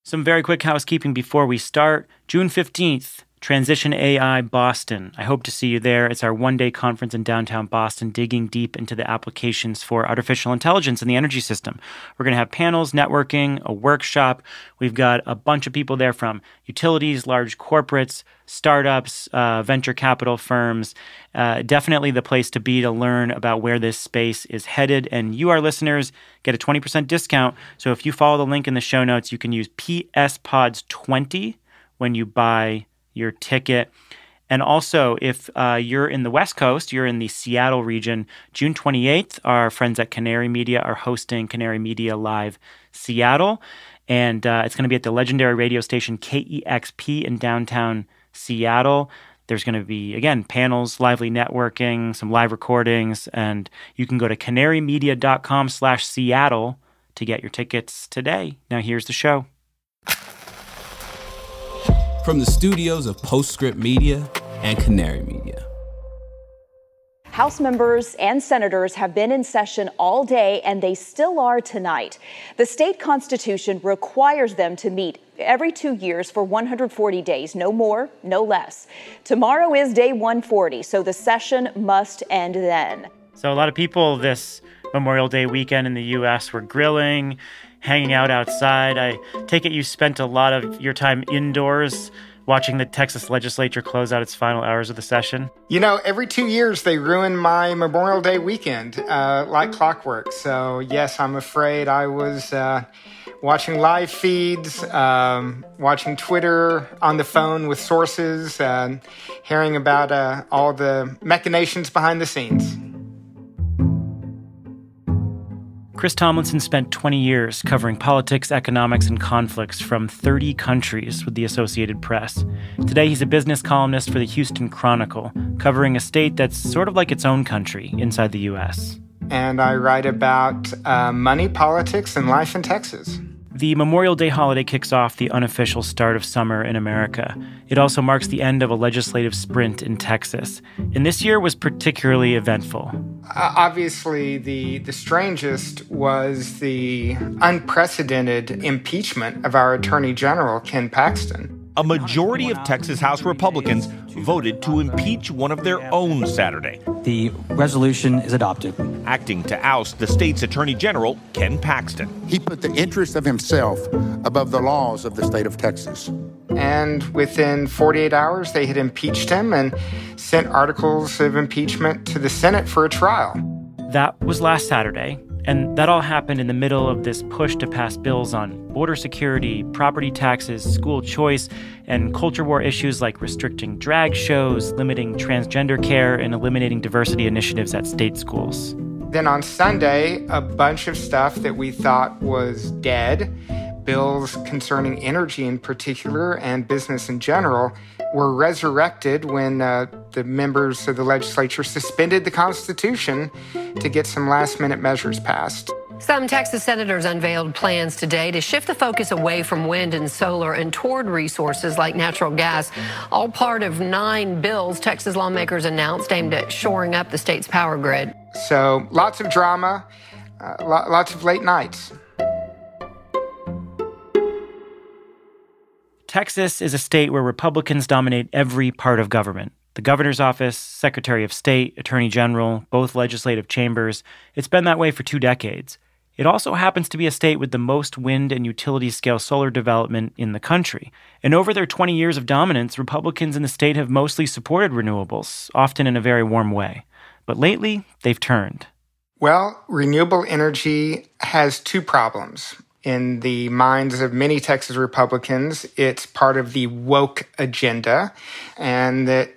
Some very quick housekeeping before we start. June 15th, Transition AI Boston. I hope to see you there. It's our one-day conference in downtown Boston, digging deep into the applications for artificial intelligence in the energy system. We're going to have panels, networking, a workshop. We've got a bunch of people there from utilities, large corporates, startups, venture capital firms. Definitely the place to be to learn about where this space is headed. And you, our listeners, get a 20% discount. So if you follow the link in the show notes, you can use PSPods20 when you buy your ticket. And also, if you're in the West Coast, you're in the Seattle region, June 28th, our friends at Canary Media are hosting Canary Media Live Seattle. And it's going to be at the legendary radio station KEXP in downtown Seattle. There's going to be, again, panels, lively networking, some live recordings, and you can go to canarymedia.com/Seattle to get your tickets today. Now here's the show. From the studios of Postscript Media and Canary Media. House members and senators have been in session all day, and they still are tonight. The state constitution requires them to meet every 2 years for 140 days, no more, no less. Tomorrow is day 140, so the session must end then. So a lot of people this Memorial Day weekend in the U.S. were grilling, hanging out outside. I take it you spent a lot of your time indoors watching the Texas legislature close out its final hours of the session. You know, every 2 years they ruin my Memorial Day weekend like clockwork. So, yes, I'm afraid I was watching live feeds, watching Twitter on the phone with sources, hearing about all the machinations behind the scenes. Chris Tomlinson spent 20 years covering politics, economics, and conflicts from 30 countries with the Associated Press. Today, he's a business columnist for the Houston Chronicle, covering a state that's sort of like its own country inside the U.S. And I write about money, politics, and life in Texas. The Memorial Day holiday kicks off the unofficial start of summer in America. It also marks the end of a legislative sprint in Texas. And this year was particularly eventful. Obviously, the strangest was the unprecedented impeachment of our Attorney General, Ken Paxton. A majority of Texas House Republicans voted to impeach one of their own Saturday. The resolution is adopted. Acting to oust the state's Attorney General, Ken Paxton. He put the interest of himself above the laws of the state of Texas. And within 48 hours, they had impeached him and sent articles of impeachment to the Senate for a trial. That was last Saturday. And that all happened in the middle of this push to pass bills on border security, property taxes, school choice, and culture war issues like restricting drag shows, limiting transgender care, and eliminating diversity initiatives at state schools. Then on Sunday, a bunch of stuff that we thought was dead, bills concerning energy in particular and business in general, were resurrected when the members of the legislature suspended the Constitution to get some last-minute measures passed. Some Texas senators unveiled plans today to shift the focus away from wind and solar and toward resources like natural gas, all part of 9 bills Texas lawmakers announced aimed at shoring up the state's power grid. So lots of drama, lots of late nights. Texas is a state where Republicans dominate every part of government. The governor's office, Secretary of State, Attorney General, both legislative chambers. It's been that way for 2 decades. It also happens to be a state with the most wind and utility-scale solar development in the country. And over their 20 years of dominance, Republicans in the state have mostly supported renewables, often in a very warm way. But lately, they've turned. Well, renewable energy has 2 problems. In the minds of many Texas Republicans, it's part of the woke agenda, and that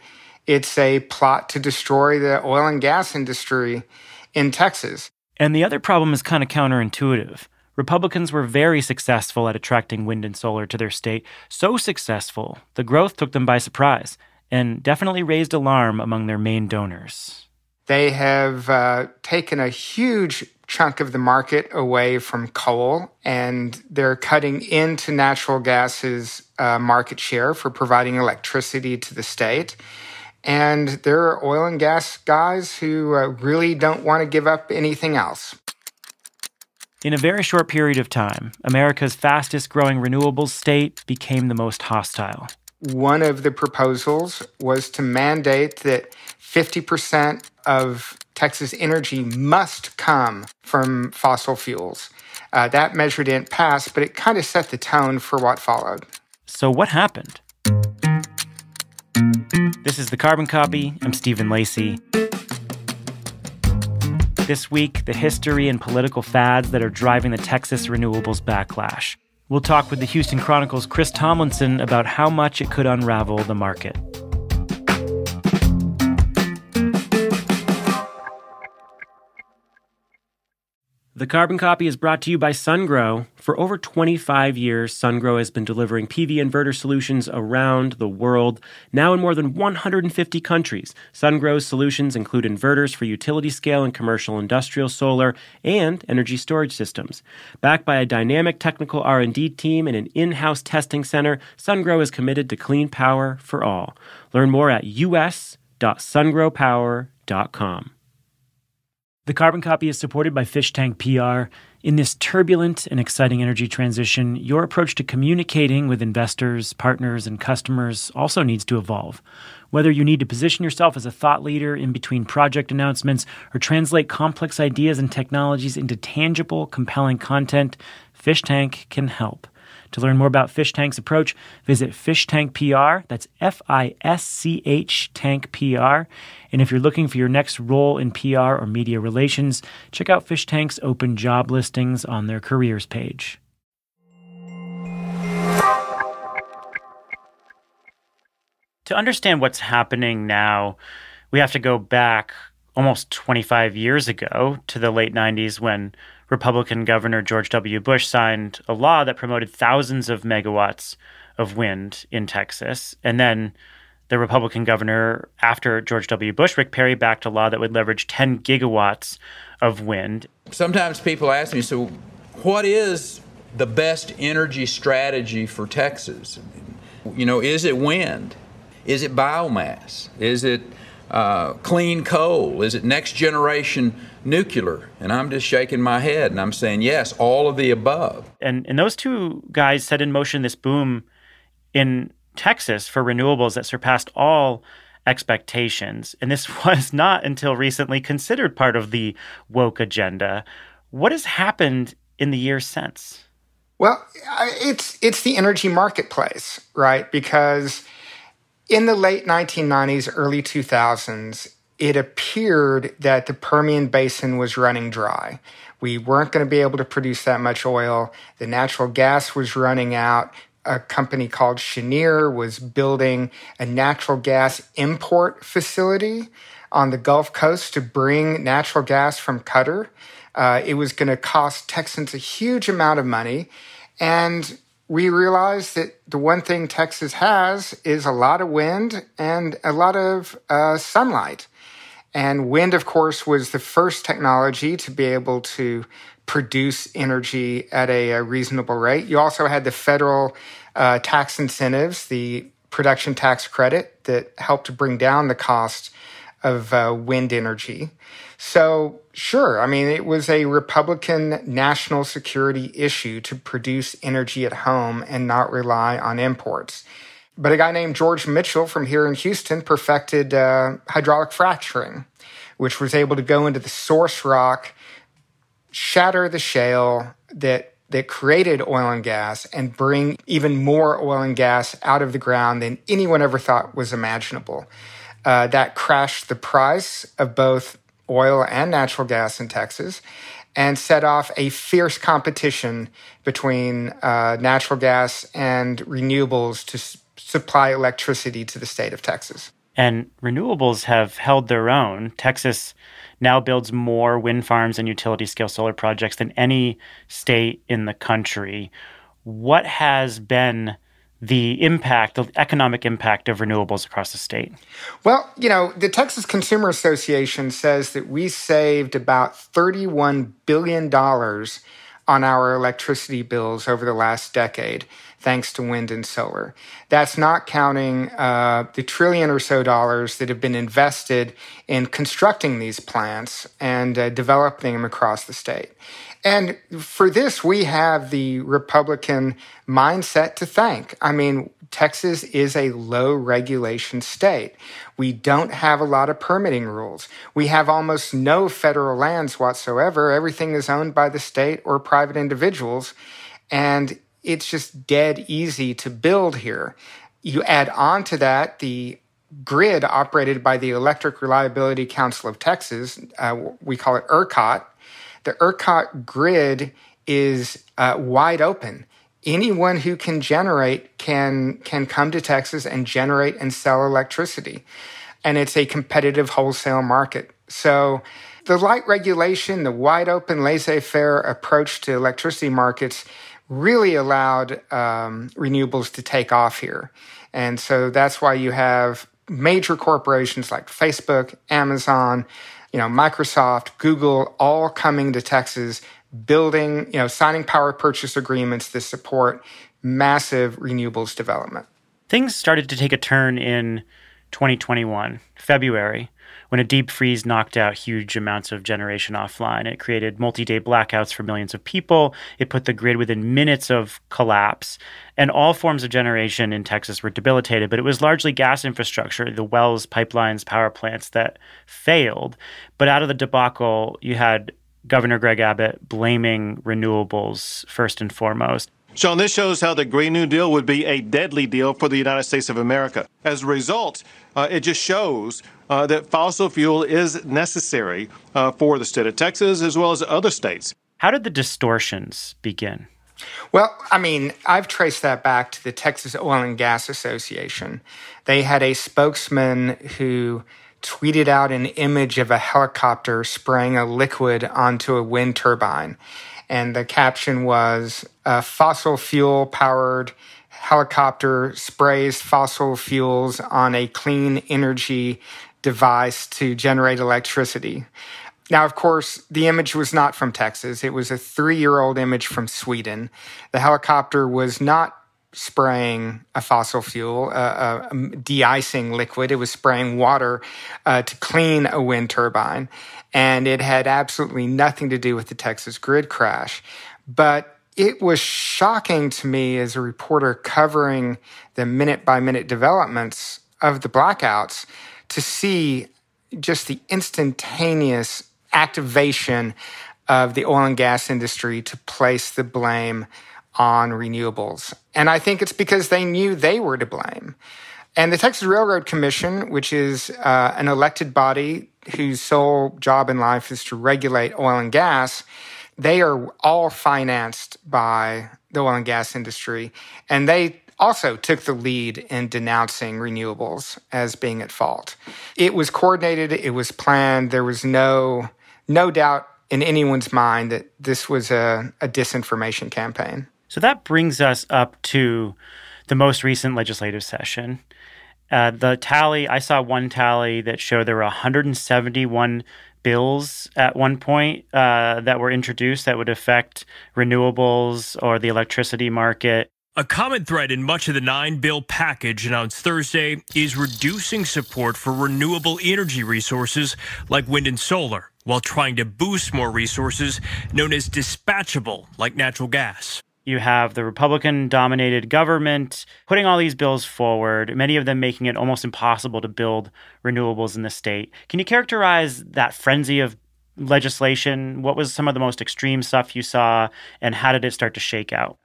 it's a plot to destroy the oil and gas industry in Texas. And the other problem is kind of counterintuitive. Republicans were very successful at attracting wind and solar to their state, so successful, the growth took them by surprise, and definitely raised alarm among their main donors. They have taken a huge chunk of the market away from coal, and they're cutting into natural gas's market share for providing electricity to the state. And there are oil and gas guys who really don't want to give up anything else. In a very short period of time, America's fastest-growing renewables state became the most hostile. One of the proposals was to mandate that 50% of Texas energy must come from fossil fuels. That measure didn't pass, but it kind of set the tone for what followed. So what happened? This is The Carbon Copy. I'm Stephen Lacey. This week, the history and political fads that are driving the Texas renewables backlash. We'll talk with the Houston Chronicle's Chris Tomlinson about how much it could unravel the market. The Carbon Copy is brought to you by SunGrow. For over 25 years, SunGrow has been delivering PV inverter solutions around the world, now in more than 150 countries. SunGrow's solutions include inverters for utility-scale and commercial industrial solar and energy storage systems. Backed by a dynamic technical R&D team and an in-house testing center, SunGrow is committed to clean power for all. Learn more at us.sungrowpower.com. The Carbon Copy is supported by Fish Tank PR. In this turbulent and exciting energy transition, your approach to communicating with investors, partners, and customers also needs to evolve. Whether you need to position yourself as a thought leader in between project announcements or translate complex ideas and technologies into tangible, compelling content, Fish Tank can help. To learn more about Fish Tank's approach, visit Fish Tank PR. That's FISCH Tank PR. And if you're looking for your next role in PR or media relations, check out Fish Tank's open job listings on their careers page. To understand what's happening now, we have to go back almost 25 years ago to the late 90s when Republican Governor George W. Bush signed a law that promoted thousands of megawatts of wind in Texas. And then the Republican governor, after George W. Bush, Rick Perry, backed a law that would leverage 10 gigawatts of wind. Sometimes people ask me, so what is the best energy strategy for Texas? You know, is it wind? Is it biomass? Is it clean coal? Is it next generation nuclear? And I'm just shaking my head and I'm saying, yes, all of the above. And those two guys set in motion this boom in Texas for renewables that surpassed all expectations. And this was not until recently considered part of the woke agenda. What has happened in the years since? Well, it's the energy marketplace, right? Because in the late 1990s, early 2000s, it appeared that the Permian Basin was running dry. We weren't going to be able to produce that much oil. The natural gas was running out. A company called Cheniere was building a natural gas import facility on the Gulf Coast to bring natural gas from Qatar. It was going to cost Texans a huge amount of money. And we realized that the one thing Texas has is a lot of wind and a lot of sunlight. And wind, of course, was the first technology to be able to produce energy at a reasonable rate. You also had the federal tax incentives, the production tax credit that helped to bring down the cost of wind energy. So, sure, I mean, it was a Republican national security issue to produce energy at home and not rely on imports. But a guy named George Mitchell from here in Houston perfected hydraulic fracturing, which was able to go into the source rock, shatter the shale that created oil and gas, and bring even more oil and gas out of the ground than anyone ever thought was imaginable. That crashed the price of both oil and natural gas in Texas and set off a fierce competition between natural gas and renewables to supply electricity to the state of Texas. And renewables have held their own. Texas now builds more wind farms and utility-scale solar projects than any state in the country. What has been the impact, the economic impact of renewables across the state? Well, you know, the Texas Consumer Association says that we saved about $31 billion on our electricity bills over the last decade, thanks to wind and solar. That's not counting the trillion or so dollars that have been invested in constructing these plants and developing them across the state. And for this, we have the Republican mindset to thank. I mean, Texas is a low regulation state. We don't have a lot of permitting rules. We have almost no federal lands whatsoever. Everything is owned by the state or private individuals. And it's just dead easy to build here. You add on to that the grid operated by the Electric Reliability Council of Texas. We call it ERCOT. The ERCOT grid is wide open. Anyone who can generate can come to Texas and generate and sell electricity. And it's a competitive wholesale market. So the light regulation, the wide open, laissez-faire approach to electricity markets really allowed renewables to take off here. And so that's why you have major corporations like Facebook, Amazon, Microsoft, Google, all coming to Texas, building, signing power purchase agreements that support massive renewables development. Things started to take a turn in 2021, February, when a deep freeze knocked out huge amounts of generation offline. It created multi-day blackouts for millions of people. It put the grid within minutes of collapse. And all forms of generation in Texas were debilitated, but it was largely gas infrastructure, the wells, pipelines, power plants that failed. But out of the debacle, you had Governor Greg Abbott blaming renewables first and foremost. Sean, this shows how the Green New Deal would be a deadly deal for the United States of America. As a result, it just shows that fossil fuel is necessary for the state of Texas as well as other states. How did the distortions begin? Well, I've traced that back to the Texas Oil and Gas Association. They had a spokesman who tweeted out an image of a helicopter spraying a liquid onto a wind turbine. And the caption was, a fossil fuel-powered helicopter sprays fossil fuels on a clean energy device to generate electricity. Now, of course, the image was not from Texas. It was a 3-year-old image from Sweden. The helicopter was not spraying a fossil fuel, a de-icing liquid. It was spraying water to clean a wind turbine. And it had absolutely nothing to do with the Texas grid crash. But it was shocking to me as a reporter covering the minute-by-minute developments of the blackouts to see just the instantaneous activation of the oil and gas industry to place the blame on renewables. And I think it's because they knew they were to blame. And the Texas Railroad Commission, which is an elected body whose sole job in life is to regulate oil and gas, they are all financed by the oil and gas industry. And they also took the lead in denouncing renewables as being at fault. It was coordinated. It was planned. There was no doubt in anyone's mind that this was a disinformation campaign. So that brings us up to the most recent legislative session. The tally, I saw one tally that showed there were 171 bills at one point that were introduced that would affect renewables or the electricity market. A common thread in much of the 9-bill package announced Thursday is reducing support for renewable energy resources like wind and solar, while trying to boost more resources known as dispatchable, like natural gas. You have the Republican-dominated government putting all these bills forward, many of them making it almost impossible to build renewables in the state. Can you characterize that frenzy of legislation? What was some of the most extreme stuff you saw, and how did it start to shake out?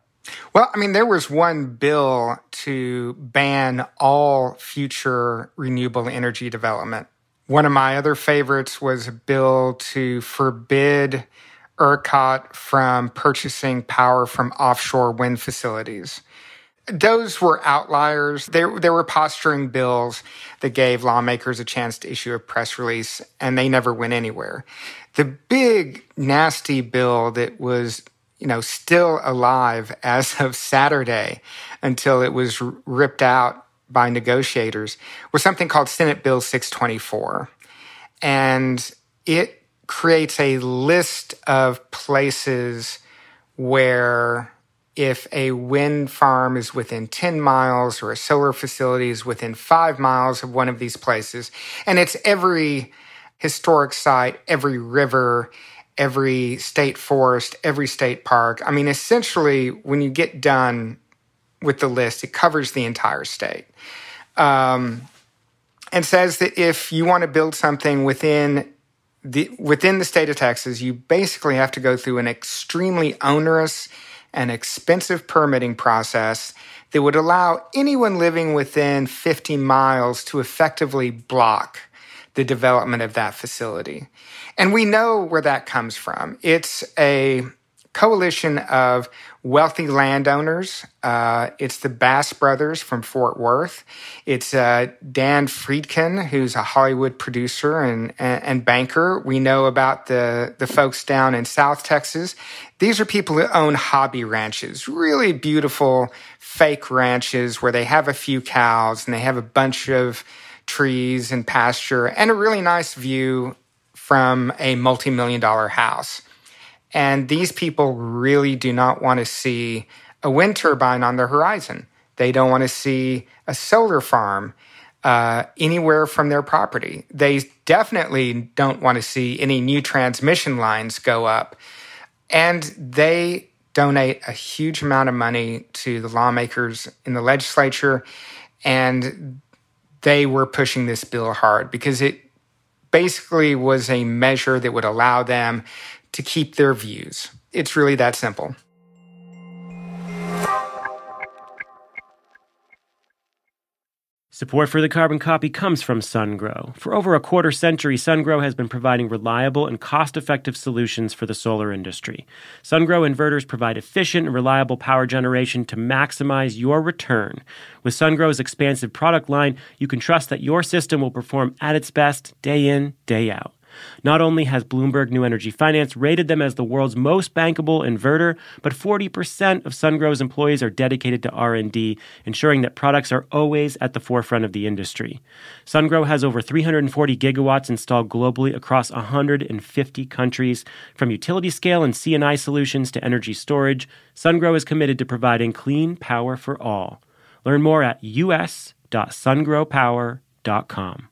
Well, there was one bill to ban all future renewable energy development. One of my other favorites was a bill to forbid ERCOT from purchasing power from offshore wind facilities. Those were outliers. There were posturing bills that gave lawmakers a chance to issue a press release, and they never went anywhere. The big, nasty bill that was still alive as of Saturday until it was ripped out by negotiators was something called Senate Bill 624. And it creates a list of places where if a wind farm is within 10 miles or a solar facility is within 5 miles of one of these places, and it's every historic site, every river, every state forest, every state park. I mean, essentially, when you get done with the list, it covers the entire state. And says that if you want to build something within the state of Texas, you basically have to go through an extremely onerous and expensive permitting process that would allow anyone living within 50 miles to effectively block the development of that facility. And we know where that comes from. It's a coalition of wealthy landowners. It's the Bass brothers from Fort Worth. It's Dan Friedkin, who's a Hollywood producer and banker. We know about the folks down in South Texas. These are people who own hobby ranches, really beautiful fake ranches where they have a few cows and they have a bunch of trees and pasture and a really nice view from a multi-million-dollar house. And these people really do not want to see a wind turbine on the horizon. They don't want to see a solar farm anywhere from their property. They definitely don't want to see any new transmission lines go up. And they donate a huge amount of money to the lawmakers in the legislature. And they were pushing this bill hard because it basically was a measure that would allow them to keep their views. It's really that simple. Support for the Carbon Copy comes from SunGrow. For over a quarter century, SunGrow has been providing reliable and cost-effective solutions for the solar industry. SunGrow inverters provide efficient and reliable power generation to maximize your return. With SunGrow's expansive product line, you can trust that your system will perform at its best day in, day out. Not only has Bloomberg New Energy Finance rated them as the world's most bankable inverter, but 40% of SunGrow's employees are dedicated to R&D, ensuring that products are always at the forefront of the industry. SunGrow has over 340 gigawatts installed globally across 150 countries. From utility-scale and C&I solutions to energy storage, SunGrow is committed to providing clean power for all. Learn more at us.sungrowpower.com.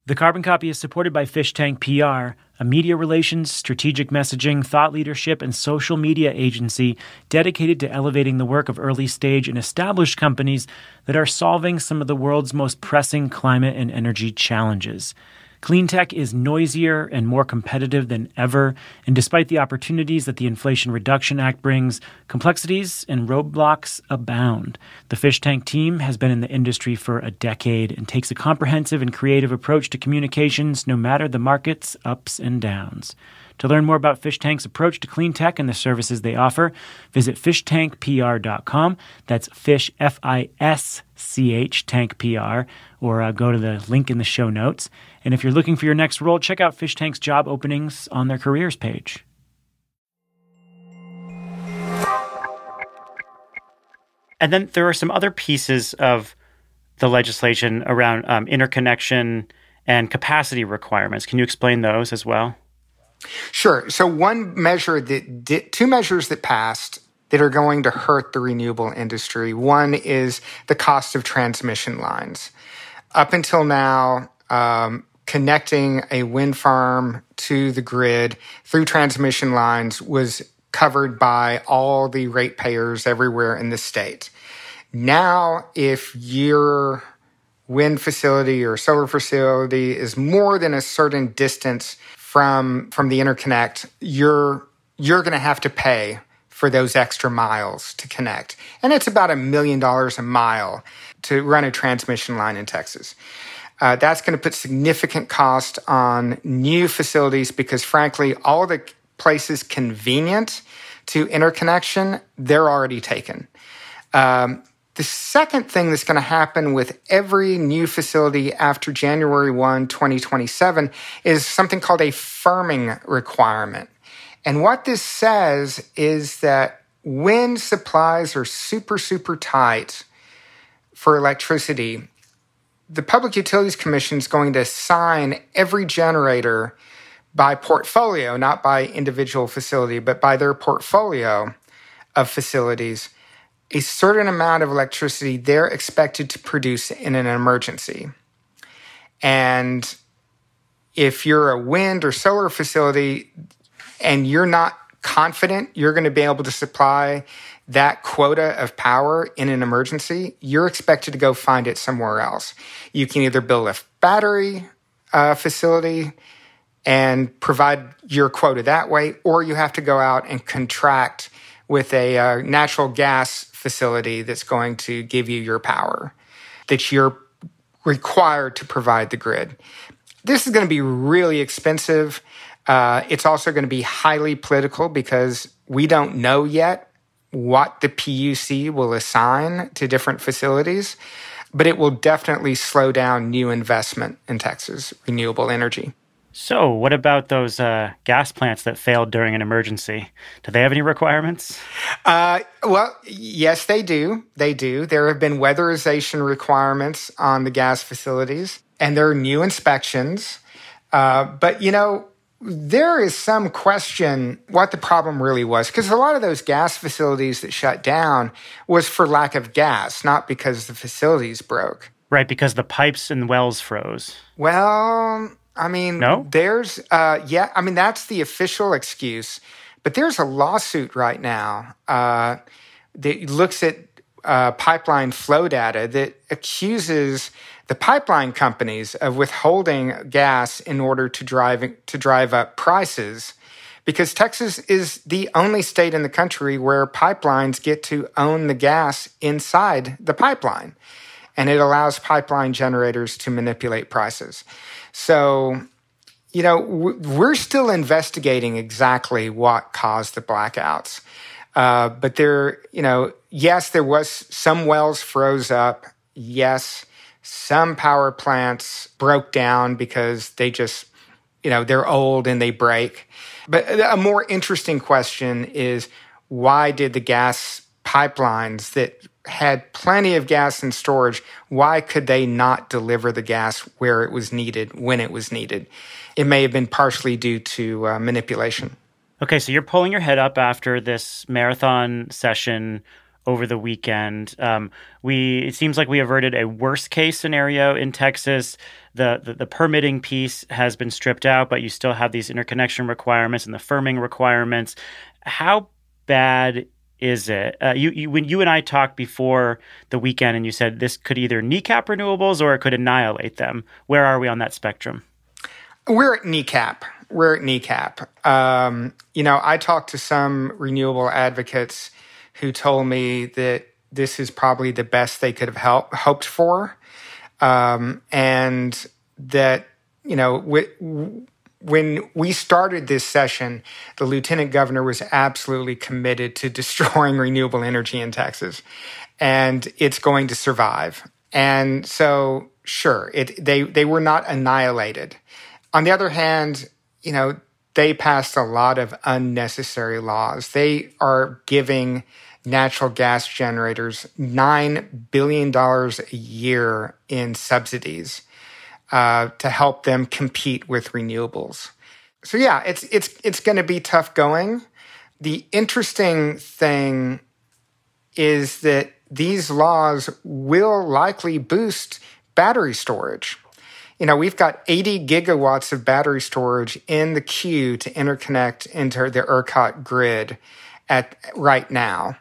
The Carbon Copy is supported by Fish Tank PR, a media relations, strategic messaging, thought leadership, and social media agency dedicated to elevating the work of early-stage and established companies that are solving some of the world's most pressing climate and energy challenges. Clean tech is noisier and more competitive than ever, and despite the opportunities that the Inflation Reduction Act brings, complexities and roadblocks abound. The Fish Tank team has been in the industry for a decade and takes a comprehensive and creative approach to communications no matter the market's ups and downs. To learn more about Fish Tank's approach to clean tech and the services they offer, visit fishtankpr.com. That's fish, F-I-S-C-H, tank PR, or go to the link in the show notes. And if you're looking for your next role, check out Fish Tank's job openings on their careers page. And then there are some other pieces of the legislation around interconnection and capacity requirements. Can you explain those as well? Sure. So two measures that passed that are going to hurt the renewable industry. One is the cost of transmission lines. Up until now, connecting a wind farm to the grid through transmission lines was covered by all the ratepayers everywhere in the state. Now, if your wind facility or solar facility is more than a certain distance from the interconnect, you're going to have to pay for those extra miles to connect. And it's about $1 million a mile to run a transmission line in Texas. That's going to put significant cost on new facilities because, frankly, all the places convenient to interconnection, they're already taken. The second thing that's going to happen with every new facility after January 1, 2027 is something called a firming requirement. And what this says is that when supplies are super, super tight for electricity, the Public Utilities Commission is going to assign every generator by portfolio, not by individual facility, but by their portfolio of facilities, a certain amount of electricity they're expected to produce in an emergency. And if you're a wind or solar facility and you're not confident you're going to be able to supply that quota of power in an emergency, you're expected to go find it somewhere else. You can either build a battery facility and provide your quota that way, or you have to go out and contract with a natural gas facility that's going to give you your power that you're required to provide the grid. This is going to be really expensive. It's also going to be highly political because we don't know yet what the PUC will assign to different facilities, but it will definitely slow down new investment in Texas renewable energy. So what about those gas plants that failed during an emergency? Do they have any requirements? Well, yes, they do. They do. There have been weatherization requirements on the gas facilities, and there are new inspections. But, there is some question what the problem really was, because a lot of those gas facilities that shut down was for lack of gas, not because the facilities broke. Right, because the pipes and wells froze. Well, no? There's, that's the official excuse. But there's a lawsuit right now that looks at pipeline flow data that accuses the pipeline companies of withholding gas in order to drive up prices, because Texas is the only state in the country where pipelines get to own the gas inside the pipeline, and it allows pipeline generators to manipulate prices. So, we're still investigating exactly what caused the blackouts. But yes, there was some wells froze up. Yes, some power plants broke down because they just, they're old and they break. But a more interesting question is, why did the gas pipelines that had plenty of gas in storage, why could they not deliver the gas where it was needed, when it was needed? It may have been partially due to manipulation. Okay, so you're pulling your head up after this marathon session over the weekend. It seems like we averted a worst case scenario in Texas. The permitting piece has been stripped out, but you still have these interconnection requirements and the firming requirements. How bad is it? When you and I talked before the weekend, and you said this could either kneecap renewables or it could annihilate them. Where are we on that spectrum? We're at kneecap. I talked to some renewable advocates who told me that this is probably the best they could have hoped for. And that, when we started this session, the lieutenant governor was absolutely committed to destroying renewable energy in Texas, and it's going to survive. And so, sure, they were not annihilated. On the other hand, they passed a lot of unnecessary laws. They are giving natural gas generators $9 billion a year in subsidies to help them compete with renewables. So yeah, it's going to be tough going. The interesting thing is that these laws will likely boost battery storage. We've got 80 gigawatts of battery storage in the queue to interconnect into the ERCOT grid right now.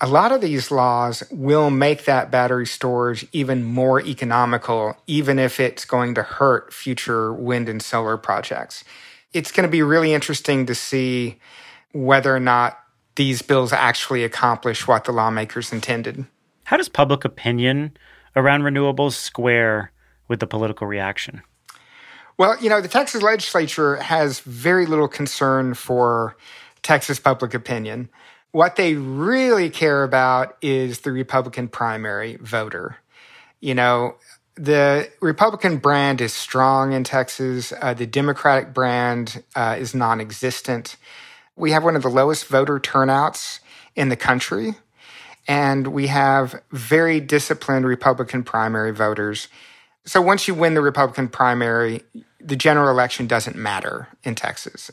A lot of these laws will make that battery storage even more economical, even if it's going to hurt future wind and solar projects. It's going to be really interesting to see whether or not these bills actually accomplish what the lawmakers intended. How does public opinion around renewables square with the political reaction? Well, the Texas legislature has very little concern for Texas public opinion. What they really care about is the Republican primary voter. The Republican brand is strong in Texas. The Democratic brand is non-existent. We have one of the lowest voter turnouts in the country, and we have very disciplined Republican primary voters. So once you win the Republican primary, the general election doesn't matter in Texas.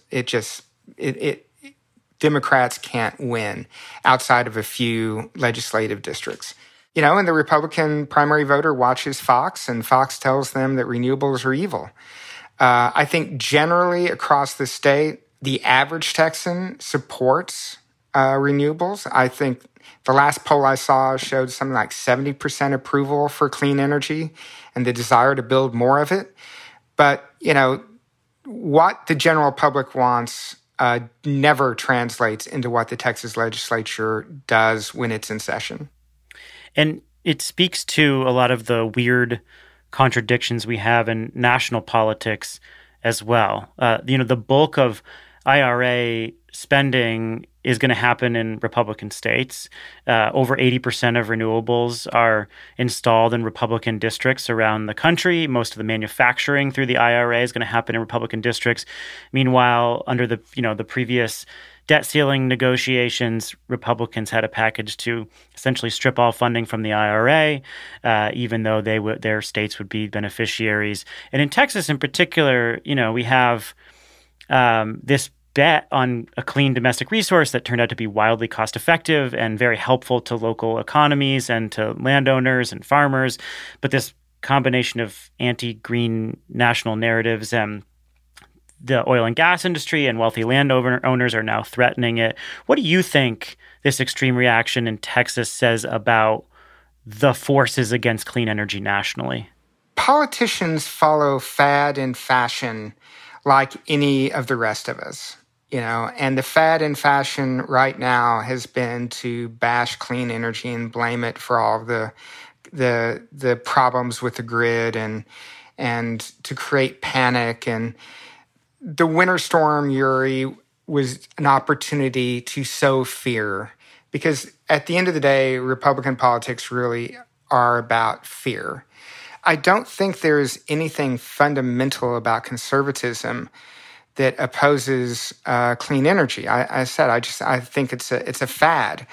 Democrats can't win outside of a few legislative districts. And the Republican primary voter watches Fox, and Fox tells them that renewables are evil. I think generally across the state, the average Texan supports renewables. I think the last poll I saw showed something like 70% approval for clean energy and the desire to build more of it. But, what the general public wants never translates into what the Texas legislature does when it's in session. And it speaks to a lot of the weird contradictions we have in national politics as well. The bulk of IRA spending is going to happen in Republican states. Over 80% of renewables are installed in Republican districts around the country. Most of the manufacturing through the IRA is going to happen in Republican districts. Meanwhile, under the previous debt ceiling negotiations, Republicans had a package to essentially strip all funding from the IRA, even though their states would be beneficiaries. And in Texas in particular, we have this bet on a clean domestic resource that turned out to be wildly cost-effective and very helpful to local economies and to landowners and farmers. But this combination of anti-green national narratives and the oil and gas industry and wealthy landowners are now threatening it. What do you think this extreme reaction in Texas says about the forces against clean energy nationally? Politicians follow fad and fashion like any of the rest of us, and the fad and fashion right now has been to bash clean energy and blame it for all the problems with the grid and to create panic. And the winter storm Uri was an opportunity to sow fear, because at the end of the day, Republican politics really are about fear. I don't think there's anything fundamental about conservatism that opposes clean energy. I think it's a fad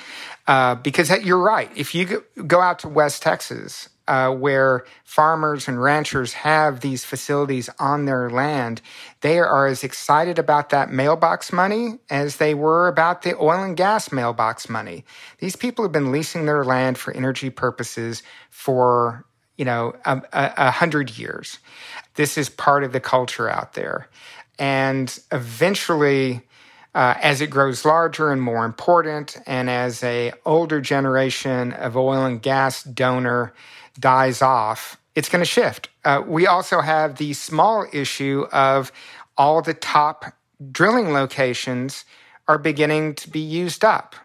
because you're right. If you go out to West Texas, where farmers and ranchers have these facilities on their land, they are as excited about that mailbox money as they were about the oil and gas mailbox money. These people have been leasing their land for energy purposes for 100 years. This is part of the culture out there. And eventually, as it grows larger and more important, and as a older generation of oil and gas donor dies off, it's going to shift. We also have the small issue of all the top drilling locations are beginning to be used up.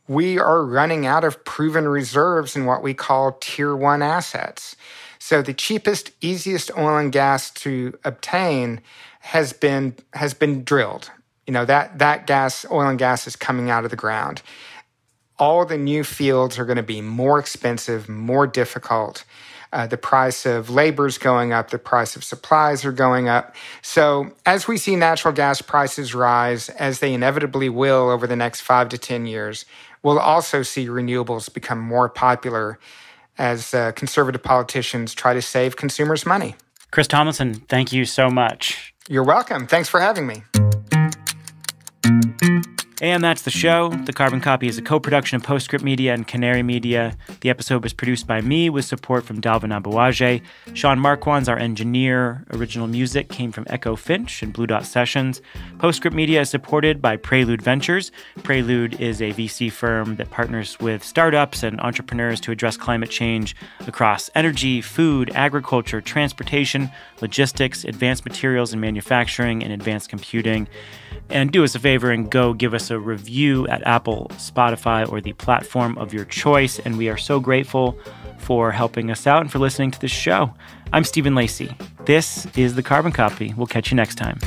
We are running out of proven reserves in what we call Tier 1 assets. So the cheapest, easiest oil and gas to obtain has been drilled. That gas, oil and gas is coming out of the ground. All the new fields are going to be more expensive, more difficult. The price of labor is going up. The price of supplies are going up. So as we see natural gas prices rise, as they inevitably will over the next 5 to 10 years, we'll also see renewables become more popular as conservative politicians try to save consumers money. Chris Tomlinson, thank you so much. You're welcome. Thanks for having me. And that's the show. The Carbon Copy is a co-production of Postscript Media and Canary Media. The episode was produced by me with support from Dalvin Abuaje. Sean Marquand's our engineer. Original music came from Echo Finch and Blue Dot Sessions. Postscript Media is supported by Prelude Ventures. Prelude is a VC firm that partners with startups and entrepreneurs to address climate change across energy, food, agriculture, transportation, logistics, advanced materials and manufacturing, and advanced computing. And do us a favor and go give us a review at Apple, Spotify, or the platform of your choice. And we are so grateful for helping us out and for listening to this show. I'm Stephen Lacey. This is The Carbon Copy. We'll catch you next time.